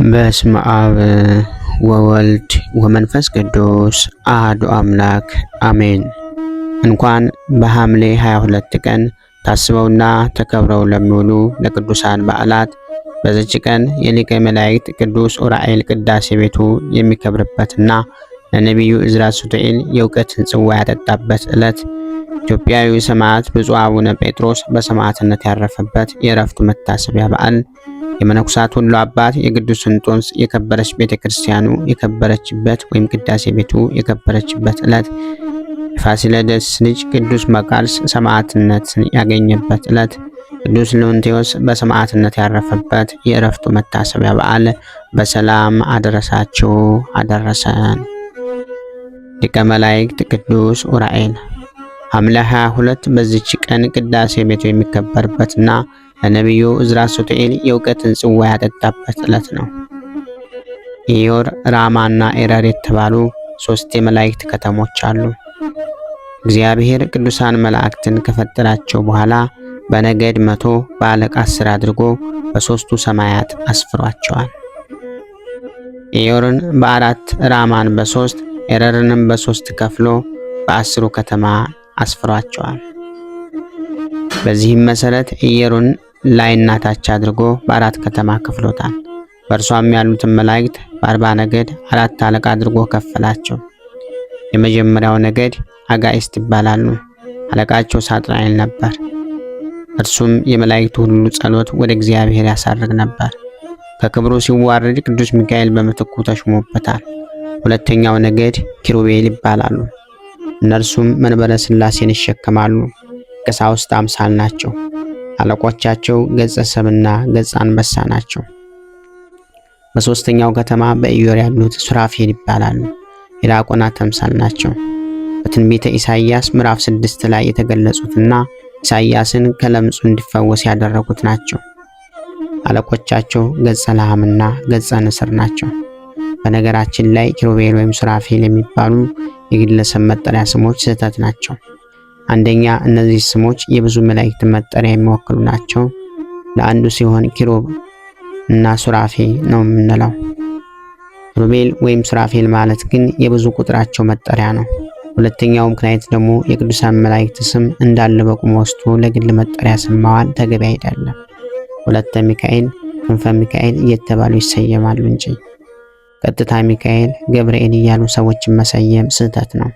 በስመ አብ ወወልድ ወመንፈስ ቅዱስ አሐዱ አምላክ አሜን። እንኳን በሐምሌ 22 ቀን ታስበውና ተከብረው ለሚውሉ ለቅዱሳን በዓላት በዚች ቀን የሊቀ መላእክት ቅዱስ ዑራኤል ቅዳሴ ቤቱ የሚከብርበትና ለነቢዩ ዕዝራ ሱቱኤል የእውቀትን ጽዋ ያጠጣበት ዕለት ኢትዮጵያዊ ሰማዕት ብፁዕ አቡነ ጴጥሮስ በሰማዕትነት ያረፈበት የዕረፍቱ መታሰቢያ በዓል የመነኩሳት ሁሉ አባት የቅዱስ እንጦንስ የከበረች ቤተክርስቲያኑ የከበረችበት ወይም ቅዳሴ ቤቱ የከበረችበት ዕለት የፋሲለደስ ልጅ ቅዱስ መቃርስ ሰማዕትነትን ያገኘበት ዕለት ቅዱስ ሌዎንቴዎስ በሰማዕትነት ያረፈበት የዕረፍቱ መታሰቢያ በዓል በሰላም አደረሳችሁ አደረሰን። ሊቀ መላእክት ቅዱስ ዑራኤል ሐምሌ 22 በዚች ቀን ቅዳሴ ቤቱ የሚከበርበትና ለነቢዩ ዕዝራ ሱቱኤል የእውቀትን ጽዋ ያጠጣበት ዕለት ነው። ኢዮር፣ ራማና ኤረር የተባሉ ሶስት የመላእክት ከተሞች አሉ። እግዚአብሔር ቅዱሳን መላእክትን ከፈጠራቸው በኋላ በነገድ 100 በአለቃ 10 አድርጎ በሶስቱ ሰማያት አስፍሯቸዋል። ኢዮርን በ4 ራማን በ3 ኤረርንም በ3 ከፍሎ በ10 ከተማ አስፍሯቸዋል። በዚህም መሰረት ኢዮርን ላይና ታች አድርጎ በ4 ከተማ ከፍሎታል። በእርሷም ያሉትን መላእክት በ40 ነገድ 4 አለቃ አድርጎ ከፈላቸው። የመጀመሪያው ነገድ አጋዕዝት ይባላሉ። አለቃቸው ሳጥናኤል ነበር። እርሱም የመላእክቱ ሁሉ ጸሎት ወደ እግዚአብሔር ያሳርግ ነበር። ከክብሩ ሲዋረድ ቅዱስ ሚካኤል በምትኩ ተሾሞበታል። ሁለተኛው ነገድ ኪሩቤል ይባላሉ። እነርሱም መንበረ ሥላሴን ይሸከማሉ። ቀሳውስት አምሳል ናቸው። አለቆቻቸው ገጸ ሰብና ገጸ አንበሳ ናቸው። በሶስተኛው ከተማ በኢዮር ያሉት ሱራፌል ይባላሉ። የዲያቆናት ተምሳል ናቸው። በትንቢተ ኢሳይያስ ምዕራፍ 6 ላይ የተገለጹትና ኢሳይያስን ከለምጹ እንዲፈወስ ያደረጉት ናቸው። አለቆቻቸው ገጸ ላምና ገጸ ንስር ናቸው። በነገራችን ላይ ኪሩቤል ወይም ሱራፌል የሚባሉ የግለሰብ መጠሪያ ስሞች ስህተት ናቸው። አንደኛ እነዚህ ስሞች የብዙ መላእክት መጠሪያ የሚወክሉ ናቸው። ለአንዱ ሲሆን ኪሩብ እና ሱራፌ ነው የምንለው። ኪሩቤል ወይም ሱራፌል ማለት ግን የብዙ ቁጥራቸው መጠሪያ ነው። ሁለተኛው ምክንያት ደግሞ የቅዱሳን መላእክት ስም እንዳለ በቁም ወስዶ ለግል መጠሪያ ስም ማዋል ተገቢ አይደለም። ወለተ ሚካኤል፣ ክንፈ ሚካኤል እየተባሉ ይሰየማሉ እንጂ ቀጥታ ሚካኤል፣ ገብርኤል እያሉ ሰዎችን መሰየም ስህተት ነው።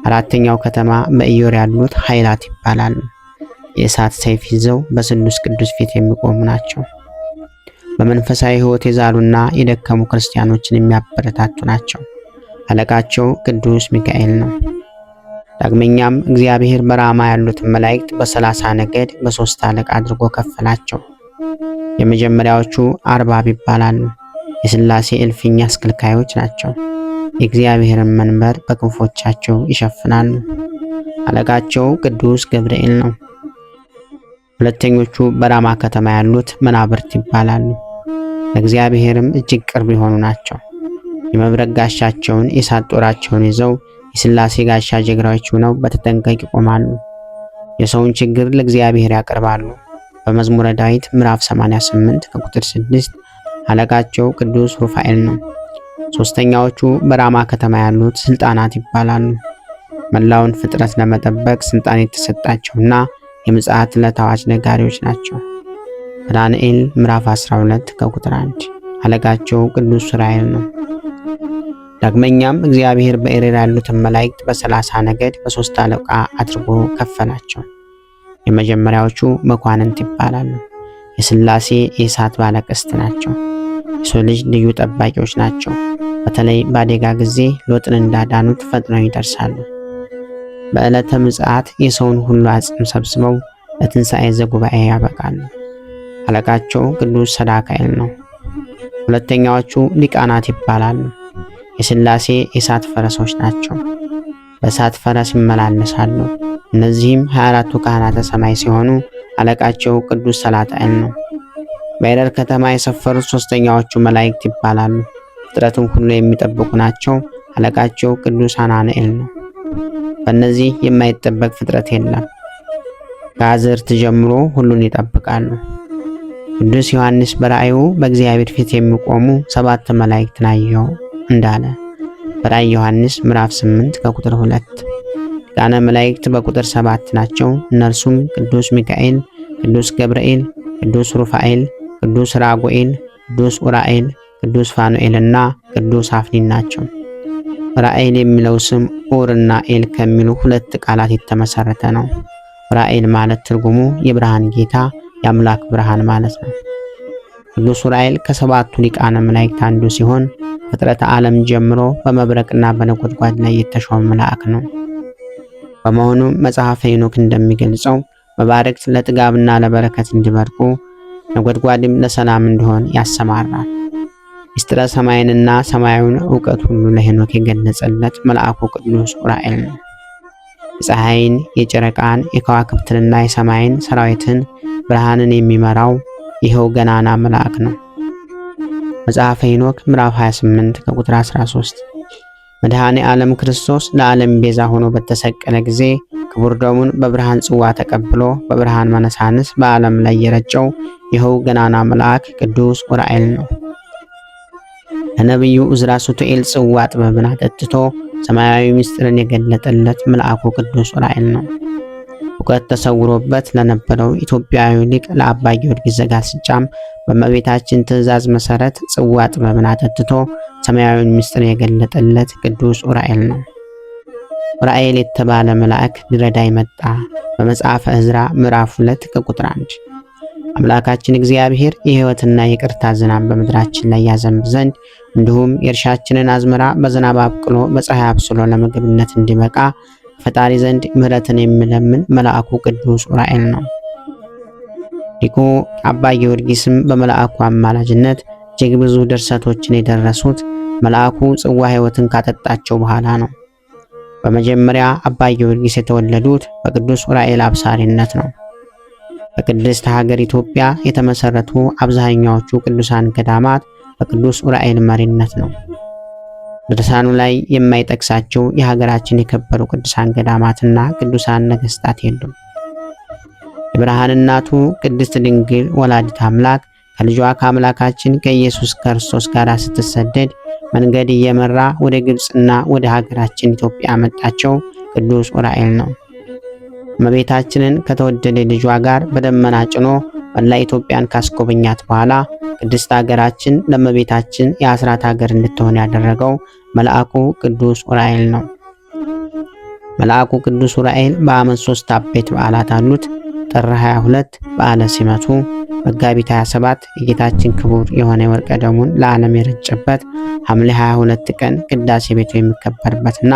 አራተኛው ከተማ በኢዮር ያሉት ኃይላት ይባላሉ። የእሳት ሰይፍ ይዘው በስሉስ ቅዱስ ፊት የሚቆሙ ናቸው። በመንፈሳዊ ሕይወት የዛሉና የደከሙ ክርስቲያኖችን የሚያበረታቱ ናቸው። አለቃቸው ቅዱስ ሚካኤል ነው። ዳግመኛም እግዚአብሔር በራማ ያሉትን መላእክት በ30 ነገድ በ3 አለቃ አድርጎ ከፈላቸው። የመጀመሪያዎቹ አርባብ ይባላሉ። የሥላሴ እልፍኝ አስከልካዮች ናቸው። የእግዚአብሔርን መንበር በክንፎቻቸው ይሸፍናሉ። አለቃቸው ቅዱስ ገብርኤል ነው። ሁለተኞቹ በራማ ከተማ ያሉት መናብርት ይባላሉ። ለእግዚአብሔርም እጅግ ቅርብ የሆኑ ናቸው። የመብረቅ ጋሻቸውን የእሳት ጦራቸውን ይዘው የሥላሴ ጋሻ ጀግራዎች ሆነው በተጠንቀቅ ይቆማሉ። የሰውን ችግር ለእግዚአብሔር ያቀርባሉ። በመዝሙረ ዳዊት ምዕራፍ 88 ከቁጥር 6 አለቃቸው ቅዱስ ሩፋኤል ነው። ሶስተኛዎቹ በራማ ከተማ ያሉት ስልጣናት ይባላሉ። መላውን ፍጥረት ለመጠበቅ ስልጣን የተሰጣቸውና የምጽአት ዕለት አዋጅ ነጋሪዎች ናቸው። ዳንኤል ምዕራፍ 12 ከቁጥር 1 አለቃቸው ቅዱስ ዑራኤል ነው። ዳግመኛም እግዚአብሔር በኤረር ያሉትን መላእክት በ30 ነገድ በ3 አለቃ አድርጎ ከፈላቸው። የመጀመሪያዎቹ መኳንንት ይባላሉ። የሥላሴ የእሳት ባለቀስት ናቸው። የሰው ልጅ ልዩ ጠባቂዎች ናቸው። በተለይ በአደጋ ጊዜ ሎጥን እንዳዳኑት ፈጥነው ይደርሳሉ። በዕለተ ምጽአት የሰውን ሁሉ አጽም ሰብስበው ለትንሣኤ ዘጉባኤ ያበቃሉ። አለቃቸው ቅዱስ ሰዳካኤል ነው። ሁለተኛዎቹ ሊቃናት ይባላሉ። የሥላሴ የእሳት ፈረሶች ናቸው። በእሳት ፈረስ ይመላለሳሉ። እነዚህም 24ቱ ካህናተ ሰማይ ሲሆኑ አለቃቸው ቅዱስ ሰላጣኤል ነው። በኤረር ከተማ የሰፈሩት ሶስተኛዎቹ መላእክት ይባላሉ። ፍጥረትን ሁሉ የሚጠብቁ ናቸው። አለቃቸው ቅዱስ አናንኤል ነው። በእነዚህ የማይጠበቅ ፍጥረት የለም። ከአዝርት ጀምሮ ሁሉን ይጠብቃሉ። ቅዱስ ዮሐንስ በራእዩ በእግዚአብሔር ፊት የሚቆሙ 7 መላእክትን አየሁ እንዳለ በራእየ ዮሐንስ ምዕራፍ 8 ከቁጥር 2። ሊቃነ መላእክት በቁጥር 7 ናቸው። እነርሱም ቅዱስ ሚካኤል፣ ቅዱስ ገብርኤል፣ ቅዱስ ሩፋኤል፣ ቅዱስ ራጉኤል፣ ቅዱስ ኡራኤል፣ ቅዱስ ፋኑኤልና ቅዱስ አፍኒን ናቸው። ኡራኤል የሚለው ስም ኡር እና ኤል ከሚሉ 2 ቃላት የተመሰረተ ነው። ኡራኤል ማለት ትርጉሙ የብርሃን ጌታ፣ የአምላክ ብርሃን ማለት ነው። ቅዱስ ኡራኤል ከ7ቱ ሊቃነ መላእክት አንዱ ሲሆን ፍጥረተ ዓለም ጀምሮ በመብረቅና በነጎድጓድ ላይ የተሾመ መልአክ ነው። በመሆኑም መጽሐፈ ሄኖክ እንደሚገልጸው መባረክት ለጥጋብና ለበረከት እንዲበርቁ፣ ነጎድጓድም ለሰላም እንዲሆን ያሰማራል። ምስጢረ ሰማይንና ሰማያዊውን ዕውቀት ሁሉ ለሄኖክ የገለጸለት መልአኩ ቅዱስ ኡራኤል ነው። የፀሐይን፣ የጨረቃን፣ የከዋክብትንና የሰማይን ሰራዊትን ብርሃንን የሚመራው ይኸው ገናና መልአክ ነው። መጽሐፈ ሄኖክ ምዕራፍ 28 ከቁጥር 13 መድኃኔ ዓለም ክርስቶስ ለዓለም ቤዛ ሆኖ በተሰቀለ ጊዜ ክቡር ደሙን በብርሃን ጽዋ ተቀብሎ በብርሃን መነሳንስ በዓለም ላይ የረጨው ይኸው ገናና መልአክ ቅዱስ ኡራኤል ነው። ለነቢዩ ዕዝራ ሱቱኤል ጽዋ ጥበብን አጠጥቶ ሰማያዊ ምስጢርን የገለጠለት መልአኩ ቅዱስ ኡራኤል ነው። እውቀት ተሰውሮበት ለነበረው ኢትዮጵያዊ ሊቅ ለአባ ጊዮርጊስ ዘጋስጫም በእመቤታችን ትእዛዝ መሰረት ጽዋ ጥበብን አጠጥቶ ሰማያዊውን ምስጢር የገለጠለት ቅዱስ ኡራኤል ነው። ኡራኤል የተባለ መልአክ ሊረዳይ መጣ። በመጽሐፈ ዕዝራ ምዕራፍ 2 ከቁጥር 1 አምላካችን እግዚአብሔር የሕይወትና የይቅርታ ዝናብ በምድራችን ላይ ያዘንብ ዘንድ እንዲሁም የእርሻችንን አዝመራ በዝናብ አብቅሎ በፀሐይ አብስሎ ለምግብነት እንዲበቃ ፈጣሪ ዘንድ ምሕረትን የሚለምን መልአኩ ቅዱስ ኡራኤል ነው። ሊቁ አባ ጊዮርጊስም በመልአኩ አማላጅነት እጅግ ብዙ ድርሰቶችን የደረሱት መልአኩ ጽዋ ሕይወትን ካጠጣቸው በኋላ ነው። በመጀመሪያ አባ ጊዮርጊስ የተወለዱት በቅዱስ ኡራኤል አብሳሪነት ነው። በቅድስት ሀገር ኢትዮጵያ የተመሰረቱ አብዛኛዎቹ ቅዱሳን ገዳማት በቅዱስ ኡራኤል መሪነት ነው። ድርሳኑ ላይ የማይጠቅሳቸው የሀገራችን የከበሩ ቅዱሳን ገዳማትና ቅዱሳን ነገስታት የሉም። የብርሃን እናቱ ቅድስት ድንግል ወላዲት አምላክ ከልጇ ከአምላካችን ከኢየሱስ ክርስቶስ ጋር ስትሰደድ መንገድ እየመራ ወደ ግብጽና ወደ ሀገራችን ኢትዮጵያ ያመጣቸው ቅዱስ ኡራኤል ነው። እመቤታችንን ከተወደደ ልጇ ጋር በደመና ጭኖ መላ ኢትዮጵያን ካስጎበኛት በኋላ ቅድስት ሀገራችን ለእመቤታችን የአስራት ሀገር እንድትሆን ያደረገው መልአኩ ቅዱስ ኡራኤል ነው። መልአኩ ቅዱስ ኡራኤል በዓመት 3 አበይት በዓላት አሉት። ጥር 22 በዓለ ሲመቱ፣ መጋቢት 27 የጌታችን ክቡር የሆነ የወርቀ ደሙን ለዓለም የረጨበት፣ ሐምሌ 22 ቀን ቅዳሴ ቤቱ የሚከበርበትና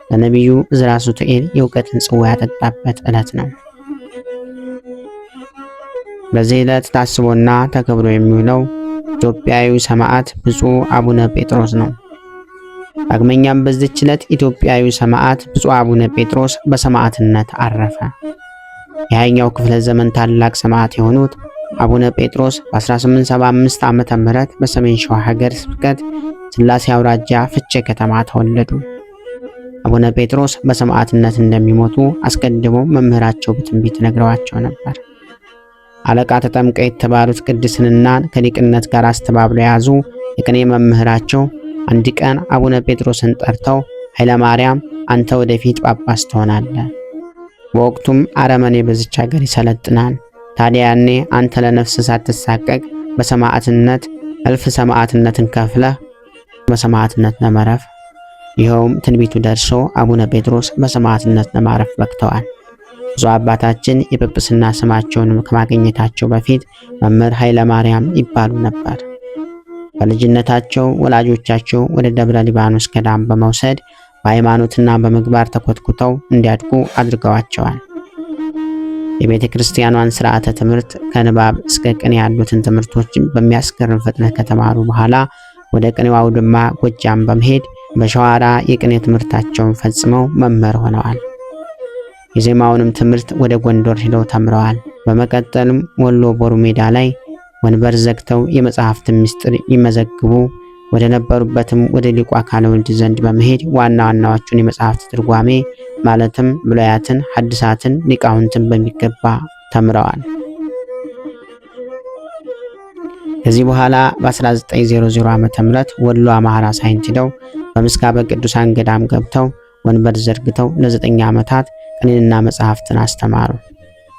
ለነቢዩ ዕዝራ ሱቱኤል የእውቀትን ጽዋ ያጠጣበት ዕለት ነው። በዚህ ዕለት ታስቦና ተከብሮ የሚውለው ኢትዮጵያዊ ሰማዕት ብፁዕ አቡነ ጴጥሮስ ነው። ዳግመኛም በዚህች ዕለት ኢትዮጵያዊ ሰማዕት ብፁዕ አቡነ ጴጥሮስ በሰማዕትነት አረፈ። የሃያኛው ክፍለ ዘመን ታላቅ ሰማዕት የሆኑት አቡነ ጴጥሮስ በ1875 ዓመተ ምህረት በሰሜን ሸዋ ሀገረ ስብከት ስላሴ አውራጃ ፍቼ ከተማ ተወለዱ። አቡነ ጴጥሮስ በሰማዕትነት እንደሚሞቱ አስቀድሞ መምህራቸው በትንቢት ነግረዋቸው ነበር። አለቃ ተጠምቀ የተባሉት ቅድስናን ከሊቅነት ጋር አስተባብለው የያዙ የቅኔ መምህራቸው አንድ ቀን አቡነ ጴጥሮስን ጠርተው ኃይለ ማርያም አንተ ወደፊት ጳጳስ ትሆናለህ፣ በወቅቱም አረመኔ በዚች ሀገር ይሰለጥናል። ታዲያ ያኔ አንተ ለነፍስ ሳትሳቀቅ በሰማዕትነት እልፍ ሰማዕትነትን ከፍለህ በሰማዕትነት ለማረፍ። ይኸውም ትንቢቱ ደርሶ አቡነ ጴጥሮስ በሰማዕትነት ለማረፍ በቅተዋል። ብዙ አባታችን የጵጵስና ስማቸውን ከማግኘታቸው በፊት መምህር ኃይለ ማርያም ይባሉ ነበር። በልጅነታቸው ወላጆቻቸው ወደ ደብረ ሊባኖስ ገዳም በመውሰድ በሃይማኖትና በምግባር ተኮትኩተው እንዲያድጉ አድርገዋቸዋል። የቤተ ክርስቲያኗን ሥርዓተ ትምህርት ከንባብ እስከ ቅኔ ያሉትን ትምህርቶች በሚያስገርም ፍጥነት ከተማሩ በኋላ ወደ ቅኔው አውድማ ጎጃም በመሄድ በሸዋራ የቅኔ ትምህርታቸውን ፈጽመው መምህር ሆነዋል። የዜማውንም ትምህርት ወደ ጎንደር ሄደው ተምረዋል። በመቀጠልም ወሎ ቦሩ ሜዳ ላይ ወንበር ዘግተው የመጽሐፍትን ምስጢር ይመዘግቡ ወደ ነበሩበትም ወደ ሊቁ አካለ ወልድ ዘንድ በመሄድ ዋና ዋናዎቹን የመጽሐፍት ትርጓሜ ማለትም ብሉያትን፣ ሐዲሳትን፣ ሊቃውንትን በሚገባ ተምረዋል። ከዚህ በኋላ በ1900 ዓመተ ምህረት ወሎ አማራ ሳይንት ሄደው በምስካበ ቅዱሳን ገዳም ገብተው ወንበር ዘርግተው ለ9 ዓመታት ቅኔንና መጽሐፍትን አስተማሩ።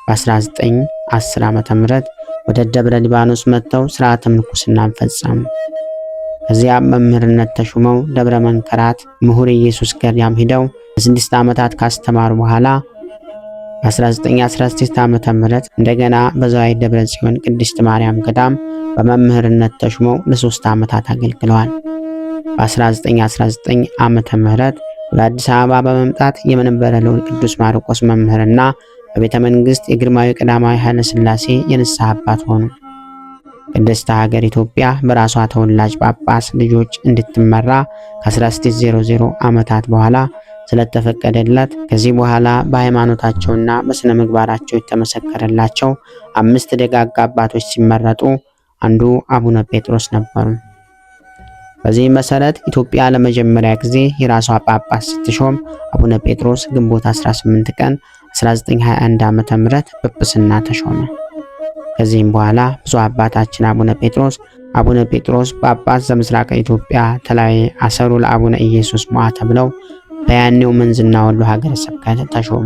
በ1910 ዓመተ ምህረት ወደ ደብረ ሊባኖስ መጥተው ሥርዓተ ምንኩስናን ፈጸሙ። ከዚያም መምህርነት ተሹመው ደብረ መንከራት ምሁር ኢየሱስ ገዳም ሄደው ለ6 ዓመታት ካስተማሩ በኋላ በ1916 ዓመተ ምህረት እንደገና በዘዋይ ደብረ ጽዮን ቅድስት ማርያም ገዳም በመምህርነት ተሹመው ለ3 ዓመታት አገልግለዋል። በ1919 ዓመተ ምህረት ወደ አዲስ አበባ በመምጣት የመንበረ ልዑል ቅዱስ ማርቆስ መምህርና በቤተ መንግሥት የግርማዊ ቀዳማዊ ኃይለ ሥላሴ የንስሐ አባት ሆኑ። ቅድስት ሀገር ኢትዮጵያ በራሷ ተወላጅ ጳጳስ ልጆች እንድትመራ ከ1600 ዓመታት በኋላ ስለተፈቀደለት ከዚህ በኋላ በሃይማኖታቸውና በስነ ምግባራቸው የተመሰከረላቸው 5 ደጋግ አባቶች ሲመረጡ አንዱ አቡነ ጴጥሮስ ነበሩ። በዚህ መሰረት ኢትዮጵያ ለመጀመሪያ ጊዜ የራሷ ጳጳስ ስትሾም አቡነ ጴጥሮስ ግንቦት 18 ቀን 1921 ዓመተ ምህረት ጵጵስና ተሾመ። ከዚህም በኋላ ብፁዕ አባታችን አቡነ ጴጥሮስ ጳጳስ ዘምስራቅ ኢትዮጵያ ተላይ አሰሩ ለአቡነ ኢየሱስ ሞዐ ተብለው በያኔው መንዝና ወሎ ሀገረ ስብከት ተሾሙ።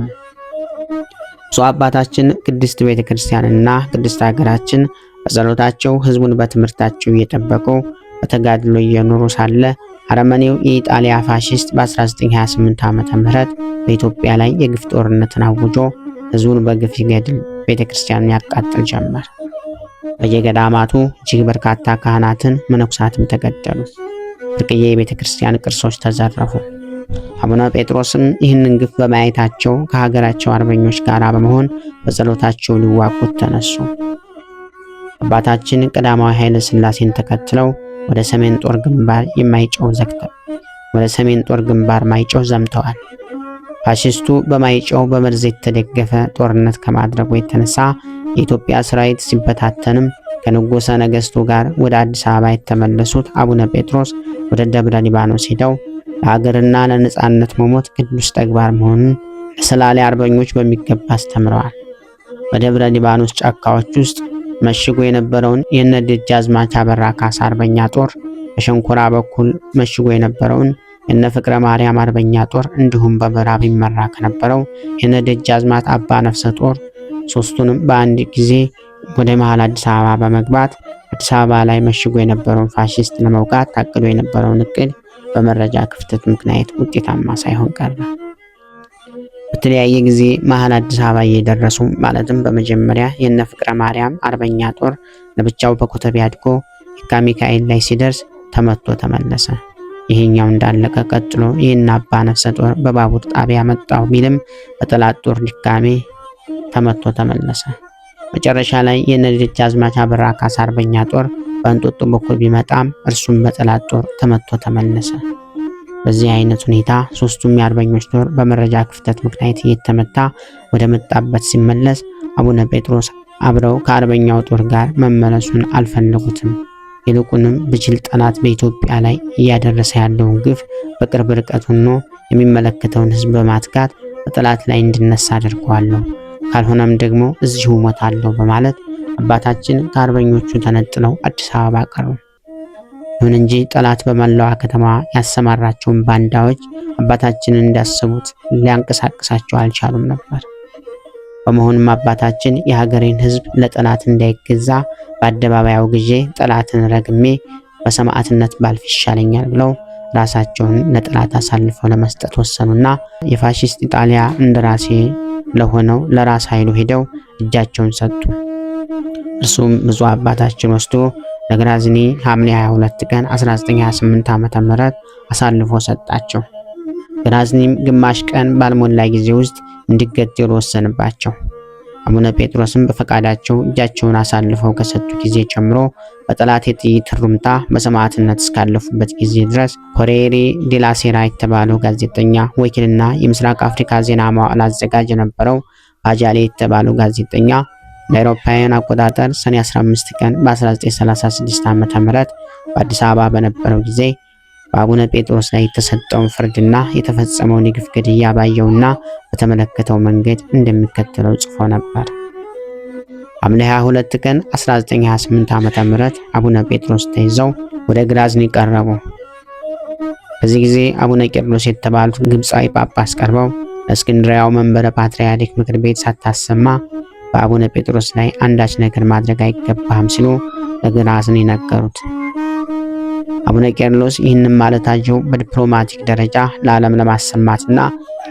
ብፁዕ አባታችን ቅድስት ቤተክርስቲያንና ቅድስት ሀገራችን በጸሎታቸው ህዝቡን በትምህርታቸው እየጠበቁ በተጋድሎ እየኖሩ ሳለ አረመኔው የኢጣሊያ ፋሺስት በ1928 ዓመተ ምህረት በኢትዮጵያ ላይ የግፍ ጦርነትን አውጆ ህዝቡን በግፍ ይገድል፣ ቤተክርስቲያንን ያቃጥል ጀመር። በየገዳማቱ እጅግ በርካታ ካህናትን መነኩሳትም ተገደሉ። ብርቅዬ የቤተክርስቲያን ቅርሶች ተዘረፉ። አቡነ ጴጥሮስም ይህንን ግፍ በማየታቸው ከሀገራቸው አርበኞች ጋር በመሆን በጸሎታቸው ሊዋጉት ተነሱ። አባታችን ቀዳማዊ ኃይለ ሥላሴን ተከትለው ወደ ሰሜን ጦር ግንባር ማይጨው ዘምተዋል። ፋሺስቱ በማይጨው በመርዝ የተደገፈ ጦርነት ከማድረጉ የተነሳ የኢትዮጵያ ሰራዊት ሲበታተንም ከንጉሠ ነገሥቱ ጋር ወደ አዲስ አበባ የተመለሱት አቡነ ጴጥሮስ ወደ ደብረ ሊባኖስ ሄደው ለሀገርና ለነጻነት መሞት ቅዱስ ተግባር መሆኑን ለሰላሌ አርበኞች በሚገባ አስተምረዋል። በደብረ ሊባኖስ ጫካዎች ውስጥ መሽጎ የነበረውን የነደጃዝማች አበራ ካሳ አርበኛ ጦር፣ በሸንኮራ በኩል መሽጎ የነበረውን የነፍቅረ ማርያም አርበኛ ጦር እንዲሁም በምዕራብ ይመራ ከነበረው የነደጃዝማች አባ ነፍሰ ጦር ሶስቱንም በአንድ ጊዜ ወደ መሃል አዲስ አበባ በመግባት አዲስ አበባ ላይ መሽጎ የነበረውን ፋሺስት ለመውጋት ታቅዶ የነበረውን እቅድ በመረጃ ክፍተት ምክንያት ውጤታማ ሳይሆን ቀረ። በተለያየ ጊዜ መሃል አዲስ አበባ እየደረሱ ማለትም በመጀመሪያ የነፍቅረ ማርያም አርበኛ ጦር ለብቻው በኮተቤ አድጎ የካ ሚካኤል ላይ ሲደርስ ተመቶ ተመለሰ። ይሄኛው እንዳለቀ ቀጥሎ ይህን አባ ነፍሰ ጦር በባቡር ጣቢያ መጣው ቢልም በጠላት ጦር ድጋሜ ተመቶ ተመለሰ። መጨረሻ ላይ የነደጃዝማች አበራ ካሳ አርበኛ ጦር በእንጦጦ በኩል ቢመጣም እርሱም በጠላት ጦር ተመቶ ተመለሰ። በዚህ አይነት ሁኔታ ሶስቱም የአርበኞች ጦር በመረጃ ክፍተት ምክንያት እየተመታ ወደ መጣበት ሲመለስ አቡነ ጴጥሮስ አብረው ከአርበኛው ጦር ጋር መመለሱን አልፈለጉትም። ይልቁንም ብችል ጠላት በኢትዮጵያ ላይ እያደረሰ ያለውን ግፍ በቅርብ ርቀት ሆኖ የሚመለከተውን ሕዝብ በማትጋት በጠላት ላይ እንዲነሳ አድርገዋለሁ፣ ካልሆነም ደግሞ እዚሁ ሞታለሁ በማለት አባታችን ከአርበኞቹ ተነጥለው አዲስ አበባ ቀሩ። ይሁን እንጂ ጠላት በመላዋ ከተማ ያሰማራቸውን ባንዳዎች አባታችንን እንዳሰቡት ሊያንቀሳቅሳቸው አልቻሉም ነበር። በመሆኑም አባታችን የሀገሬን ሕዝብ ለጠላት እንዳይገዛ በአደባባይ አውግዤ ጠላትን ረግሜ በሰማዕትነት ባልፍ ይሻለኛል ብለው ራሳቸውን ለጠላት አሳልፈው ለመስጠት ወሰኑና የፋሺስት ኢጣሊያ እንደራሴ ለሆነው ለራስ ኃይሉ ሄደው እጃቸውን ሰጡ። እርሱም ብፁዕ አባታችን ወስዶ ለግራዝኒ ሐምሌ 22 ቀን 1928 ዓመተ ምህረት አሳልፎ ሰጣቸው። ግራዝኒም ግማሽ ቀን ባልሞላ ጊዜ ውስጥ እንዲገደሉ ወሰነባቸው። አቡነ ጴጥሮስም በፈቃዳቸው እጃቸውን አሳልፈው ከሰጡ ጊዜ ጀምሮ በጠላት የጥይት ሩምታ በሰማዕትነት እስካለፉበት ጊዜ ድረስ ኮሬሪ ዴላ ሴራ የተባለው ጋዜጠኛ ወኪልና የምስራቅ አፍሪካ ዜና መዋዕል አዘጋጅ የነበረው ባጃሌ የተባለው ጋዜጠኛ ለአውሮፓውያን አቆጣጠር ሰኔ 15 ቀን በ1936 ዓ.ም በአዲስ አበባ በነበረው ጊዜ በአቡነ ጴጥሮስ ላይ የተሰጠውን ፍርድና የተፈጸመውን የግፍ ግድያ ባየውና በተመለከተው መንገድ እንደሚከተለው ጽፎ ነበር። ሐምሌ 22 ቀን 1928 ዓ.ም አቡነ ጴጥሮስ ተይዘው ወደ ግራዝኒ ቀረቡ። በዚህ ጊዜ አቡነ ቄርሎስ የተባሉት ግብፃዊ ጳጳስ ቀርበው ለእስክንድርያው መንበረ ፓትርያርክ ምክር ቤት ሳታሰማ በአቡነ ጴጥሮስ ላይ አንዳች ነገር ማድረግ አይገባም ሲሉ ለግራዝኒ ነገሩት። አቡነ ቄርሎስ ይህንን ማለታቸው በዲፕሎማቲክ ደረጃ ለዓለም ለማሰማትና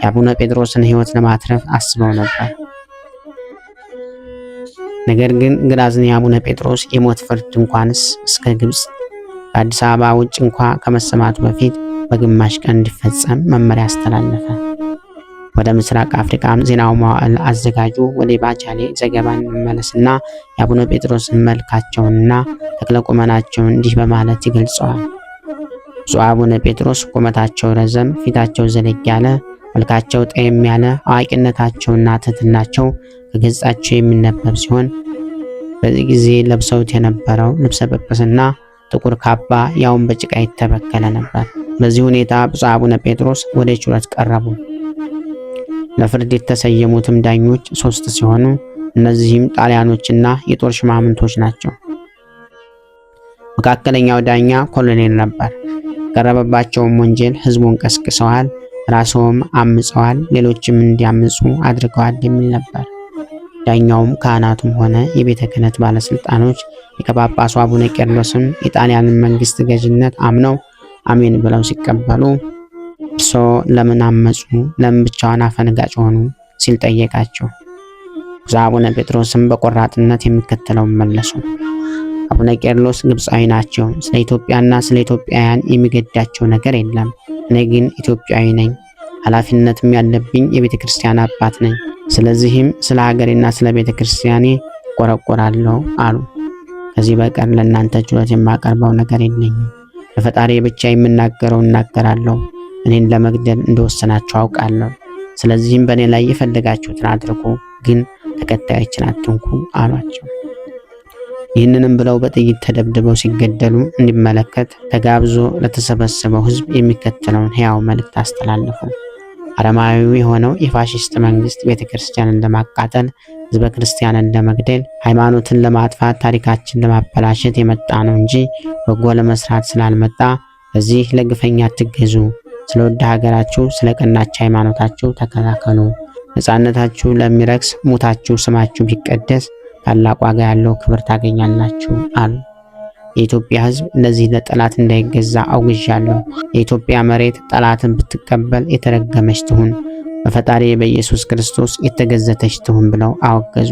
የአቡነ ጴጥሮስን ሕይወት ለማትረፍ አስበው ነበር። ነገር ግን ግራዝኒ አቡነ ጴጥሮስ የሞት ፍርድ እንኳንስ እስከ ግብፅ ከአዲስ አበባ ውጭ እንኳ ከመሰማቱ በፊት በግማሽ ቀን እንዲፈጸም መመሪያ አስተላለፈ። ወደ ምስራቅ አፍሪካም ዜናው መዋዕል አዘጋጁ ወደ ባቻሌ ዘገባ እንመለስና የአቡነ ጴጥሮስን መልካቸውንና ተክለቁመናቸውን እንዲህ በማለት ይገልጸዋል። ብፁዕ አቡነ ጴጥሮስ ቁመታቸው ረዘም፣ ፊታቸው ዘለግ ያለ፣ መልካቸው ጠየም ያለ፣ አዋቂነታቸውና ትሕትናቸው ከገጻቸው የሚነበብ ሲሆን በዚህ ጊዜ ለብሰውት የነበረው ልብሰ ጵጵስና ጥቁር ካባ ያውን በጭቃ የተበከለ ነበር። በዚህ ሁኔታ ብፁዕ አቡነ ጴጥሮስ ወደ ችሎት ቀረቡ። ለፍርድ የተሰየሙትም ዳኞች 3 ሲሆኑ እነዚህም ጣሊያኖችና የጦር ሽማምንቶች ናቸው። መካከለኛው ዳኛ ኮሎኔል ነበር። የቀረበባቸውም ወንጀል ሕዝቡን ቀስቅሰዋል፣ ራስዎም አምፀዋል፣ ሌሎችም እንዲያምፁ አድርገዋል የሚል ነበር። ዳኛውም ካህናቱም ሆነ የቤተ ክህነት ባለስልጣኖች የጳጳሱ አቡነ ቄርሎስም የጣሊያንን መንግስት ገዥነት አምነው አሜን ብለው ሲቀበሉ እርሶ ለምን አመፁ? ለምን ብቻውን አፈንጋጭ ሆኑ? ሲል ጠየቃቸው። ብፁዕ አቡነ ጴጥሮስም በቆራጥነት የሚከተለውን መለሱ። አቡነ ቄርሎስ ግብፃዊ ናቸው። ስለ ኢትዮጵያና ስለ ኢትዮጵያውያን የሚገዳቸው ነገር የለም። እኔ ግን ኢትዮጵያዊ ነኝ። ኃላፊነትም ያለብኝ የቤተ ክርስቲያን አባት ነኝ። ስለዚህም ስለ ሀገሬና ስለ ቤተ ክርስቲያኔ ቆረቆራለሁ አሉ። ከዚህ በቀር ለእናንተ ችሎት የማቀርበው ነገር የለኝም። ለፈጣሪ ብቻ የምናገረው እናገራለሁ። እኔን ለመግደል እንደወሰናችሁ አውቃለሁ። ስለዚህም በእኔ ላይ የፈለጋችሁትን አድርጉ፣ ግን ተከታዮችን አትንኩ አሏቸው። ይህንንም ብለው በጥይት ተደብድበው ሲገደሉ እንዲመለከት ተጋብዞ ለተሰበሰበው ሕዝብ የሚከተለውን ሕያው መልእክት አስተላለፉ። አረማዊ የሆነው የፋሺስት መንግስት ቤተክርስቲያንን ለማቃጠል፣ ሕዝበ ክርስቲያንን ለመግደል፣ ሃይማኖትን ለማጥፋት፣ ታሪካችን ለማበላሸት የመጣ ነው እንጂ በጎ ለመስራት ስላልመጣ በዚህ ለግፈኛ አትገዙ። ስለ ወደ ሀገራችሁ፣ ስለ ቀናች ሃይማኖታችሁ ተከላከሉ። ነፃነታችሁ ለሚረክስ ሞታችሁ ስማችሁ ቢቀደስ ታላቅ ዋጋ ያለው ክብር ታገኛላችሁ አሉ። የኢትዮጵያ ሕዝብ ለዚህ ለጠላት እንዳይገዛ አውግዣለሁ። የኢትዮጵያ መሬት ጠላትን ብትቀበል የተረገመች ትሁን፣ በፈጣሪ በኢየሱስ ክርስቶስ የተገዘተች ትሁን ብለው አወገዙ።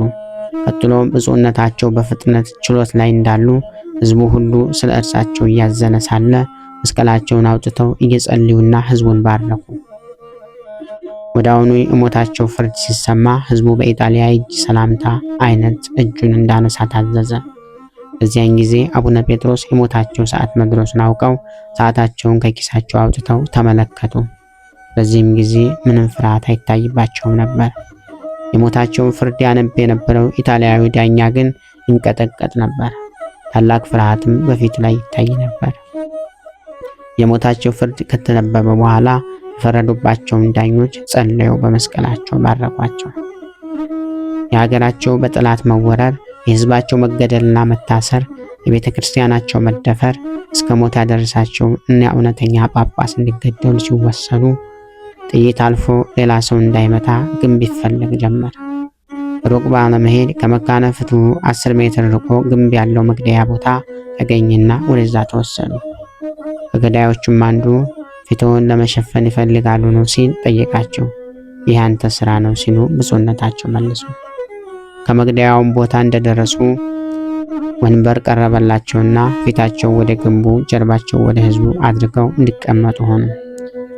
ቀጥሎም ብፁዕነታቸው በፍጥነት ችሎት ላይ እንዳሉ ሕዝቡ ሁሉ ስለ እርሳቸው እያዘነ ሳለ መስቀላቸውን አውጥተው እየጸለዩና ሕዝቡን ባረኩ። ወዲያውኑ የሞታቸው ፍርድ ሲሰማ ሕዝቡ በኢጣሊያ እጅ ሰላምታ አይነት እጁን እንዳነሳ ታዘዘ። በዚያን ጊዜ አቡነ ጴጥሮስ የሞታቸው ሰዓት መድረሱን አውቀው ሰዓታቸውን ከኪሳቸው አውጥተው ተመለከቱ። በዚህም ጊዜ ምንም ፍርሃት አይታይባቸውም ነበር። የሞታቸውን ፍርድ ያነብ የነበረው ኢጣሊያዊ ዳኛ ግን ይንቀጠቀጥ ነበር። ታላቅ ፍርሃትም በፊቱ ላይ ይታይ ነበር። የሞታቸው ፍርድ ከተነበበ በኋላ የፈረዱባቸውን ዳኞች ጸልየው በመስቀላቸው ባረኳቸው። የሀገራቸው በጠላት መወረር፣ የሕዝባቸው መገደልና መታሰር፣ የቤተ ክርስቲያናቸው መደፈር እስከ ሞት ያደረሳቸው እና እውነተኛ ጳጳስ እንዲገደሉ ሲወሰኑ ጥይት አልፎ ሌላ ሰው እንዳይመታ ግንብ ይፈለግ ጀመር። ሩቅ ባለመሄድ ከመካነ ፍትሑ 10 ሜትር ርቆ ግንብ ያለው መግደያ ቦታ ተገኘና ወደዛ ተወሰዱ። ከገዳዮቹም አንዱ ፊትዎን ለመሸፈን ይፈልጋሉ ነው ሲል ጠየቃቸው። ይህ አንተ ስራ ነው ሲሉ ብፁዕነታቸው መልሱ። ከመግደያውም ቦታ እንደደረሱ ወንበር ቀረበላቸውና ፊታቸው ወደ ግንቡ ጀርባቸው ወደ ሕዝቡ አድርገው እንዲቀመጡ ሆኑ።